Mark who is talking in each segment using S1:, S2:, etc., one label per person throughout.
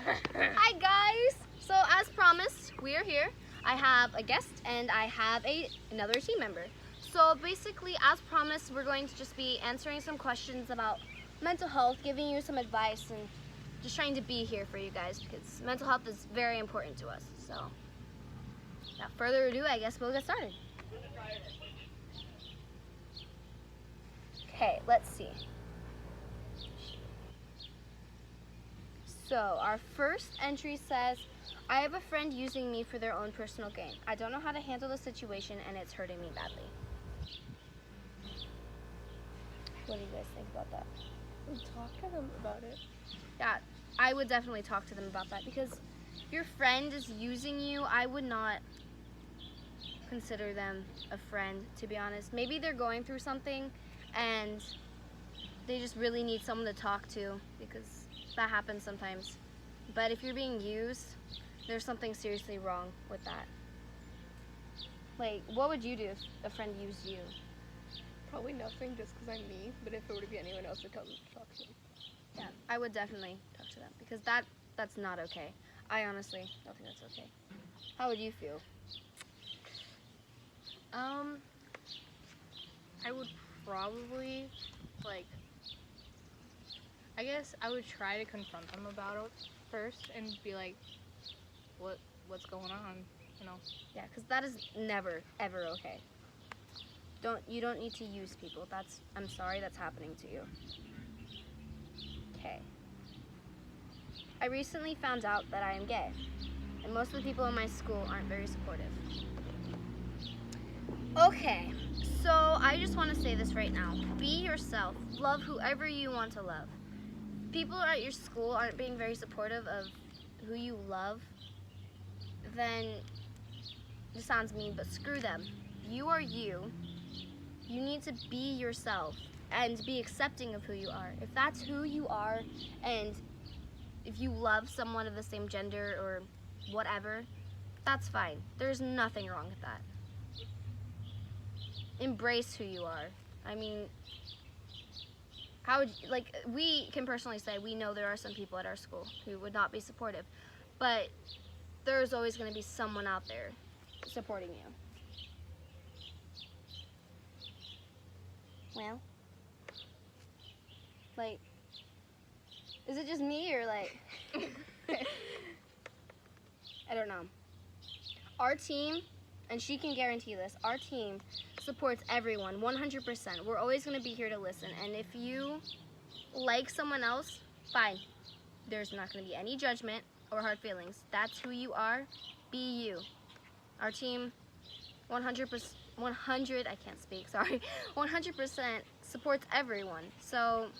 S1: Hi guys! So as promised, we are here. I have a guest and I have another team member. So basically, as promised, we're going to just be answering some questions about mental health, giving you some advice, and just trying to be here for you guys because mental health is very important to us. So without further ado, I guess we'll get started. Okay, let's see. So our first entry says, I have a friend using me for their own personal gain. I don't know how to handle the situation and it's hurting me badly. What do you guys think about that?
S2: Talk to them about it.
S1: Yeah, I would definitely talk to them about that because if your friend is using you, I would not consider them a friend, to be honest. Maybe they're going through something and they just really need someone to talk to because that happens sometimes. But if you're being used, there's something seriously wrong with that. Like, what would you do if a friend used you?
S2: Probably nothing, just because I'm me. But if it were to be anyone else, I'd tell them to talk to them.
S1: Yeah, I would definitely talk to them because that's not okay. I honestly don't think that's okay. How would you feel?
S3: I would probably, I guess I would try to confront them about it first and be like, what's going on, you know?
S1: Yeah, because that is never, ever okay. You don't need to use people. I'm sorry that's happening to you. Okay. I recently found out that I am gay, and most of the people in my school aren't very supportive. Okay, so I just want to say this right now. Be yourself. Love whoever you want to love. People at your school aren't being very supportive of who you love, then this sounds mean, but screw them. You are you. You need to be yourself and be accepting of who you are. If that's who you are, and if you love someone of the same gender or whatever, that's fine. There's nothing wrong with that. Embrace who you are. I mean, we can personally say we know there are some people at our school who would not be supportive, but there's always going to be someone out there supporting you. Well, is it just me or I don't know. Our team, and she can guarantee this, our team supports everyone 100%. We're always going to be here to listen, and if you like someone else, fine. There's not going to be any judgment or hard feelings. That's who you are. Be you. Our team 100%, 100% supports everyone. So,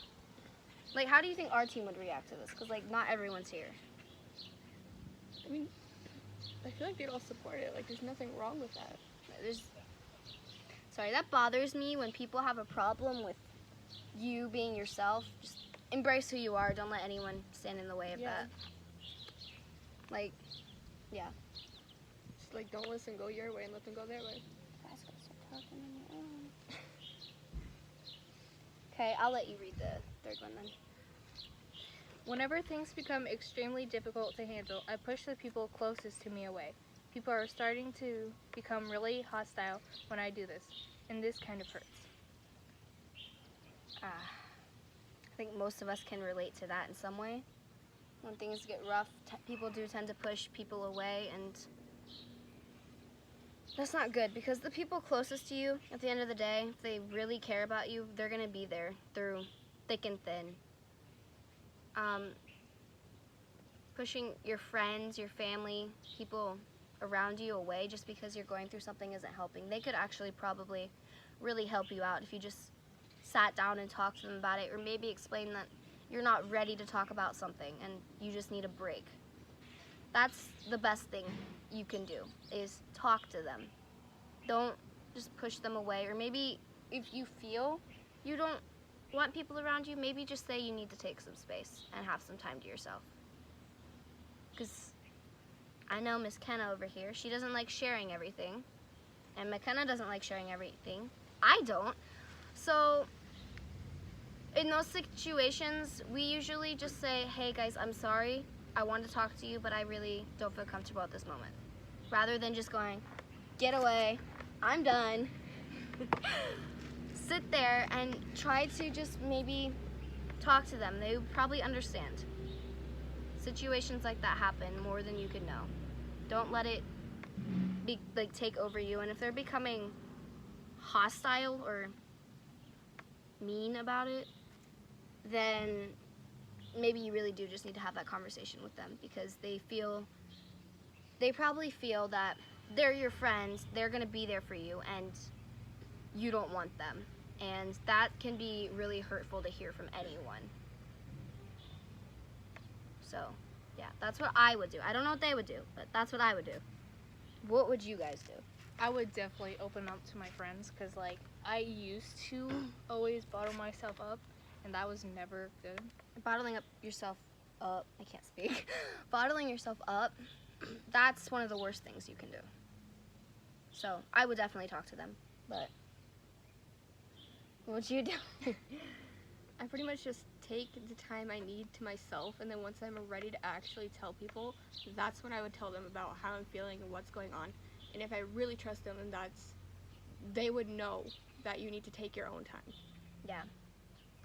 S1: how do you think our team would react to this? Because, not everyone's here.
S2: I mean, I feel like they'd all support it. There's nothing wrong with that.
S1: That bothers me when people have a problem with you being yourself. Just embrace who you are. Don't let anyone stand in the way of that. Yeah.
S2: Just don't listen, go your way and let them go their way.
S1: Guys, gotta start talking on your own. Okay, I'll let you read the third one then.
S3: Whenever things become extremely difficult to handle, I push the people closest to me away. People are starting to become really hostile when I do this, and this kind of hurts.
S1: I think most of us can relate to that in some way. When things get rough, people do tend to push people away, and that's not good because the people closest to you, at the end of the day, if they really care about you, they're going to be there through thick and thin. Pushing your friends, your family, people around you away just because you're going through something isn't helping. They could actually probably really help you out if you just sat down and talked to them about it, or maybe explain that you're not ready to talk about something and you just need a break. That's the best thing you can do, is talk to them. Don't just push them away, or maybe if you feel you don't want people around you, maybe just say you need to take some space and have some time to yourself. Because I know Miss Kenna over here, she doesn't like sharing everything, and McKenna doesn't like sharing everything. I don't. So in those situations, we usually just say, hey guys, I'm sorry, I want to talk to you, but I really don't feel comfortable at this moment. Rather than just going, get away, I'm done. Sit there and try to just maybe talk to them. They would probably understand. Situations like that happen more than you could know. Don't let it be like take over you. And if they're becoming hostile or mean about it, then maybe you really do just need to have that conversation with them, because they probably feel that they're your friends, they're gonna be there for you, and you don't want them. And that can be really hurtful to hear from anyone. So, yeah, that's what I would do. I don't know what they would do, but that's what I would do. What would you guys do?
S3: I would definitely open up to my friends, because like I used to always bottle myself up, and that was never good.
S1: Bottling up yourself up, I can't speak. Bottling yourself up, that's one of the worst things you can do. So I would definitely talk to them, but what would you do?
S2: I pretty much just take the time I need to myself, and then once I'm ready to actually tell people, that's when I would tell them about how I'm feeling and what's going on. And if I really trust them, then they would know that you need to take your own time.
S1: Yeah.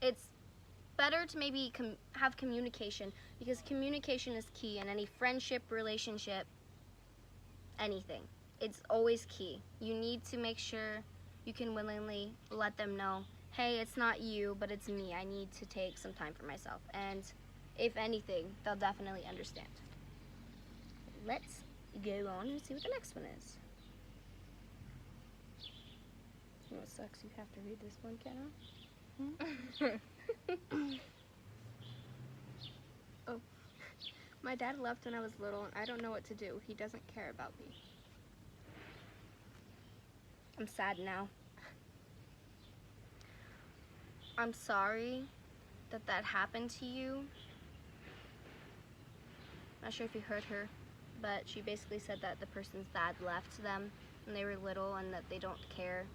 S1: It's better to maybe have communication, because communication is key in any friendship, relationship, anything. It's always key. You need to make sure you can willingly let them know, hey, it's not you, but it's me. I need to take some time for myself. And if anything, they'll definitely understand. Let's go on and see what the next one is. You know what sucks? You have to read this one, Kenna.
S2: My dad left when I was little, and I don't know what to do. He doesn't care about me.
S1: I'm sad now. I'm sorry that happened to you. Not sure if you heard her, but she basically said that the person's dad left them when they were little and that they don't care.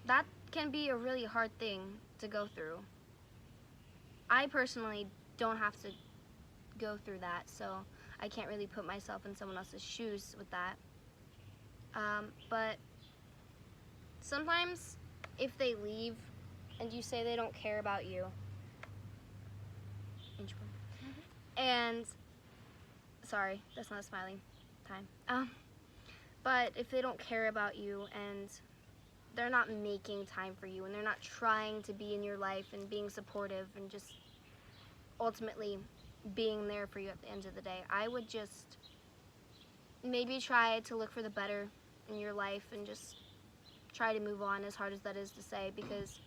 S1: That can be a really hard thing to go through. I personally don't have to go through that, so I can't really put myself in someone else's shoes with that. But sometimes if they leave and you say they don't care about you, and sorry, that's not a smiling time. But if they don't care about you and they're not making time for you and they're not trying to be in your life and being supportive and just ultimately being there for you at the end of the day, I would just maybe try to look for the better in your life and just try to move on, as hard as that is to say, because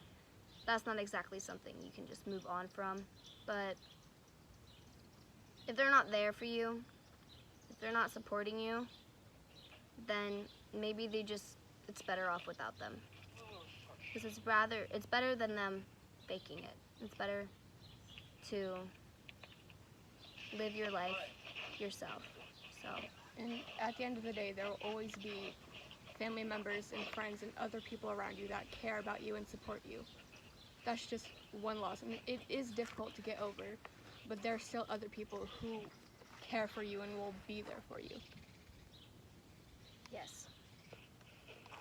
S1: that's not exactly something you can just move on from. But if they're not there for you, if they're not supporting you, then maybe it's better off without them. Because it's better than them faking it. It's better to live your life yourself. So,
S2: And at the end of the day, there will always be family members and friends and other people around you that care about you and support you. That's just one loss. And it is difficult to get over, but there are still other people who care for you and will be there for you.
S1: yes.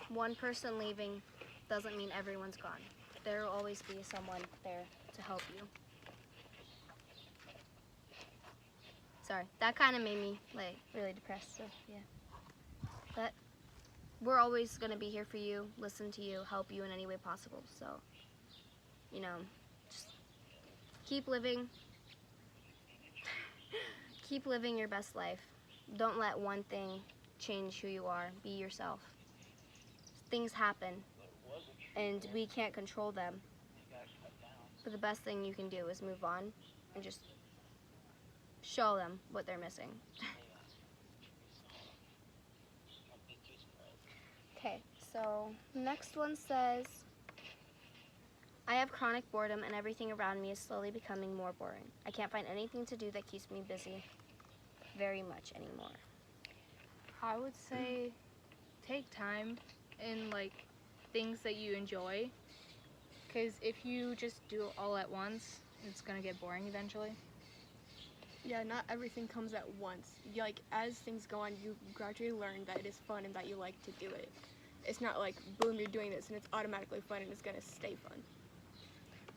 S1: One person leaving doesn't mean everyone's gone. There will always be someone there to help you. Sorry, that kind of made me really depressed, so yeah. But we're always going to be here for you, listen to you, help you in any way possible. So, just keep living. Keep living your best life. Don't let one thing change who you are. Be yourself. Things happen, and we can't control them. But the best thing you can do is move on and just show them what they're missing. Okay, so next one says, I have chronic boredom and everything around me is slowly becoming more boring. I can't find anything to do that keeps me busy very much anymore.
S3: I would say take time in things that you enjoy, because if you just do it all at once, it's gonna get boring eventually.
S2: Yeah, not everything comes at once. Like, as things go on, you gradually learn that it is fun and that you like to do it. It's not like, boom, you're doing this and it's automatically fun and it's gonna stay fun.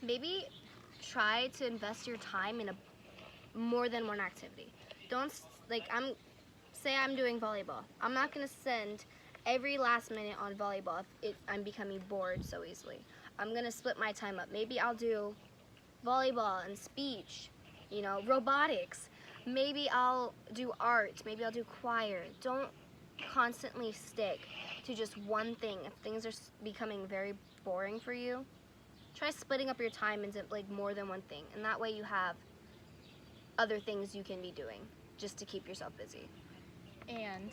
S1: Maybe try to invest your time in a more than one activity. Don't like I'm doing volleyball. I'm not gonna spend every last minute on volleyball if I'm becoming bored so easily. I'm gonna split my time up. Maybe I'll do volleyball and speech, robotics. Maybe I'll do art. Maybe I'll do choir. Don't constantly stick to just one thing. If things are becoming very boring for you, try splitting up your time into like more than one thing, and that way you have other things you can be doing just to keep yourself busy.
S3: And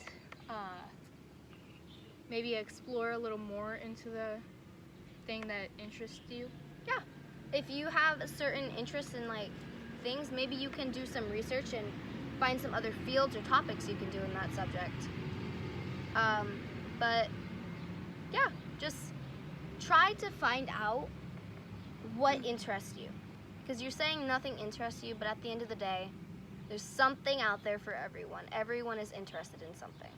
S3: maybe explore a little more into the thing that interests you.
S1: If you have a certain interest in like things, maybe you can do some research and find some other fields or topics you can do in that subject. But yeah, just try to find out what interests you, because you're saying nothing interests you, but at the end of the day, there's something out there for everyone. Everyone is interested in something.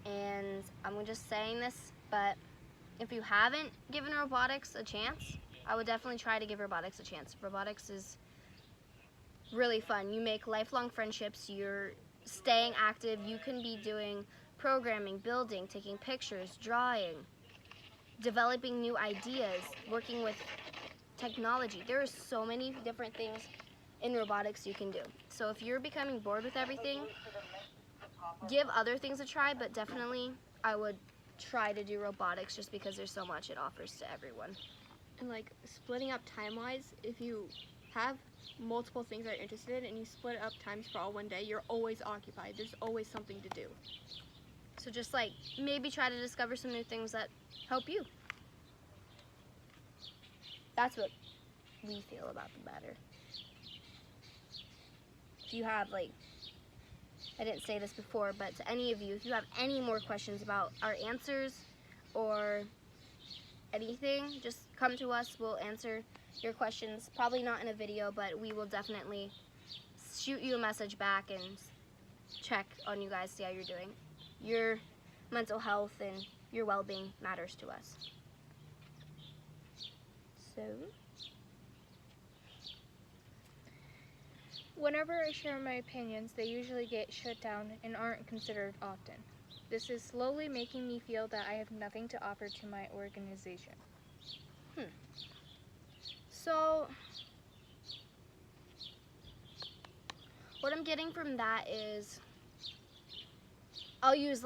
S1: And I'm just saying this, but if you haven't given robotics a chance, I would definitely try to give robotics a chance. Robotics is really fun. You make lifelong friendships. You're staying active. You can be doing programming, building, taking pictures, drawing, developing new ideas, working with technology. There are so many different things in robotics you can do. So if you're becoming bored with everything, give other things a try, but definitely I would try to do robotics just because there's so much it offers to everyone.
S2: And like, splitting up time-wise, if you have multiple things that you're interested in and you split up times for all one day, you're always occupied. There's always something to do.
S1: So just like maybe try to discover some new things that help you. That's what we feel about the matter. If you have I didn't say this before, but to any of you, if you have any more questions about our answers or anything, just come to us. We'll answer your questions. Probably not in a video, but we will definitely shoot you a message back and check on you guys, see how you're doing. Your mental health and your well-being matters to us. So,
S3: Whenever I share my opinions, they usually get shut down and aren't considered often. This is slowly making me feel that I have nothing to offer to my organization.
S1: So what I'm getting from that is, I'll use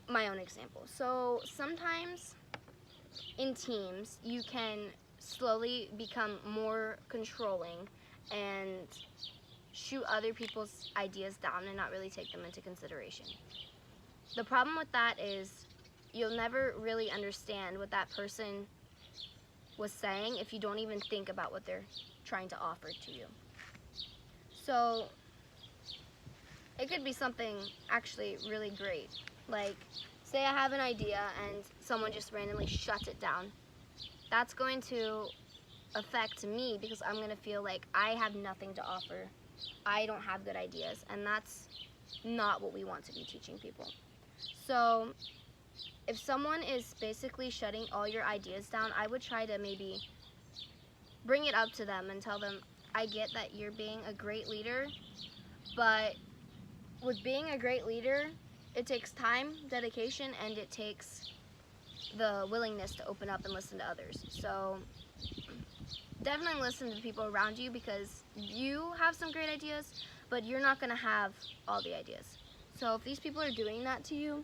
S1: my own example. So sometimes in teams, you can slowly become more controlling and shoot other people's ideas down and not really take them into consideration. The problem with that is you'll never really understand what that person was saying if you don't even think about what they're trying to offer to you. So it could be something actually really great. Like, say I have an idea and someone just randomly shuts it down. That's going to affect me because I'm going to feel like I have nothing to offer. I don't have good ideas, and that's not what we want to be teaching people. So if someone is basically shutting all your ideas down, I would try to maybe bring it up to them and tell them, I get that you're being a great leader, but with being a great leader, it takes time, dedication, and it takes the willingness to open up and listen to others. So definitely listen to the people around you, because you have some great ideas, but you're not going to have all the ideas. So if these people are doing that to you,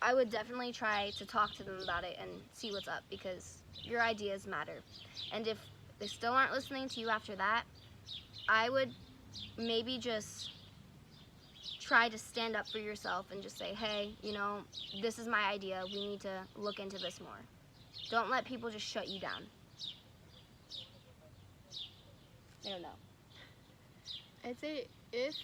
S1: I would definitely try to talk to them about it and see what's up, because your ideas matter. And if they still aren't listening to you after that, I would maybe just try to stand up for yourself and just say, hey, this is my idea. We need to look into this more. Don't let people just shut you down. I don't know.
S2: I'd say if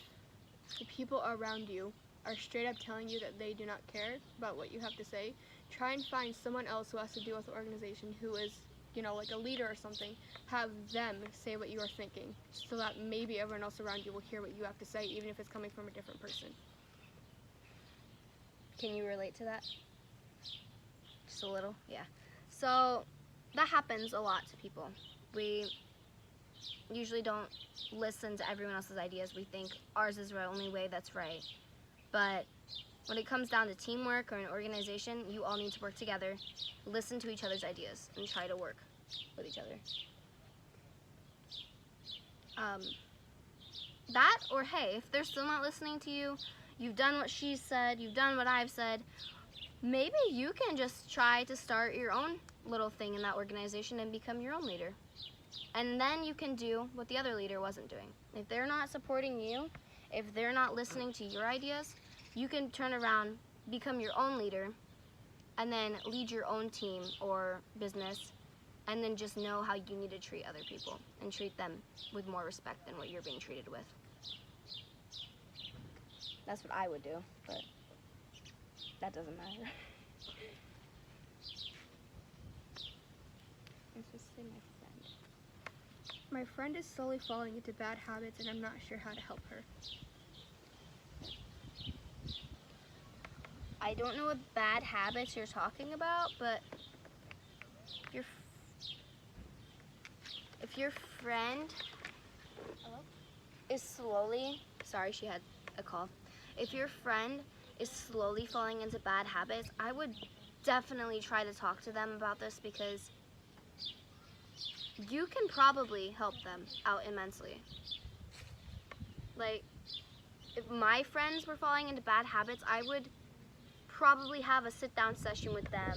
S2: the people around you are straight up telling you that they do not care about what you have to say, try and find someone else who has to deal with the organization who is like a leader or something, have them say what you are thinking so that maybe everyone else around you will hear what you have to say, even if it's coming from a different person.
S1: Can you relate to that? Just a little? Yeah. So that happens a lot to people. We usually don't listen to everyone else's ideas. We think ours is the only way that's right. But when it comes down to teamwork or an organization, you all need to work together, listen to each other's ideas, and try to work with each other. That, or hey, if they're still not listening to you, you've done what she said, you've done what I've said, maybe you can just try to start your own little thing in that organization and become your own leader. And then you can do what the other leader wasn't doing. If they're not supporting you, if they're not listening to your ideas, you can turn around, become your own leader, and then lead your own team or business, and then just know how you need to treat other people and treat them with more respect than what you're being treated with. That's what I would do, but that doesn't matter.
S2: I'm supposed to say my friend is slowly falling into bad habits, and I'm not sure how to help her.
S1: I don't know what bad habits you're talking about, but if your friend is slowly, sorry, she had a call. If your friend is slowly falling into bad habits, I would definitely try to talk to them about this, because you can probably help them out immensely. Like, if my friends were falling into bad habits, I would probably have a sit-down session with them,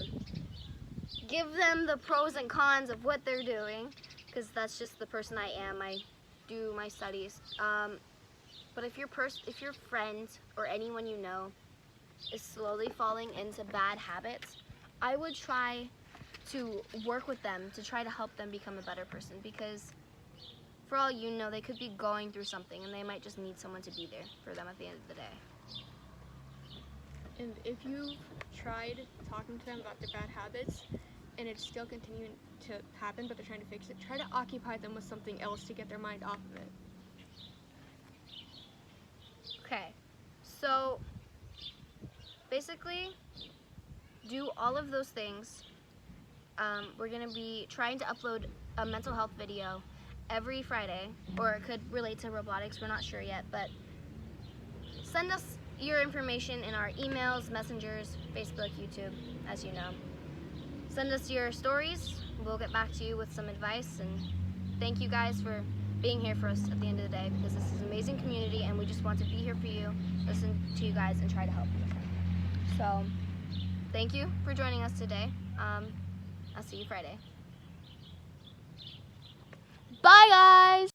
S1: give them the pros and cons of what they're doing, because that's just the person I am. I do my studies. But if your friend or anyone you know is slowly falling into bad habits, I would try to work with them to try to help them become a better person, because for all you know, they could be going through something and they might just need someone to be there for them at the end of the day.
S2: And if you've tried talking to them about their bad habits and it's still continuing to happen, but they're trying to fix it, try to occupy them with something else to get their mind off of it.
S1: Okay, so basically do all of those things. We're going to be trying to upload a mental health video every Friday, or it could relate to robotics, we're not sure yet, but send us your information in our emails, messengers, Facebook, YouTube, as you know. Send us your stories. We'll get back to you with some advice, and thank you guys for being here for us at the end of the day, because this is an amazing community and we just want to be here for you, listen to you guys, and try to help you. So, thank you for joining us today. I'll see you Friday. Bye, guys!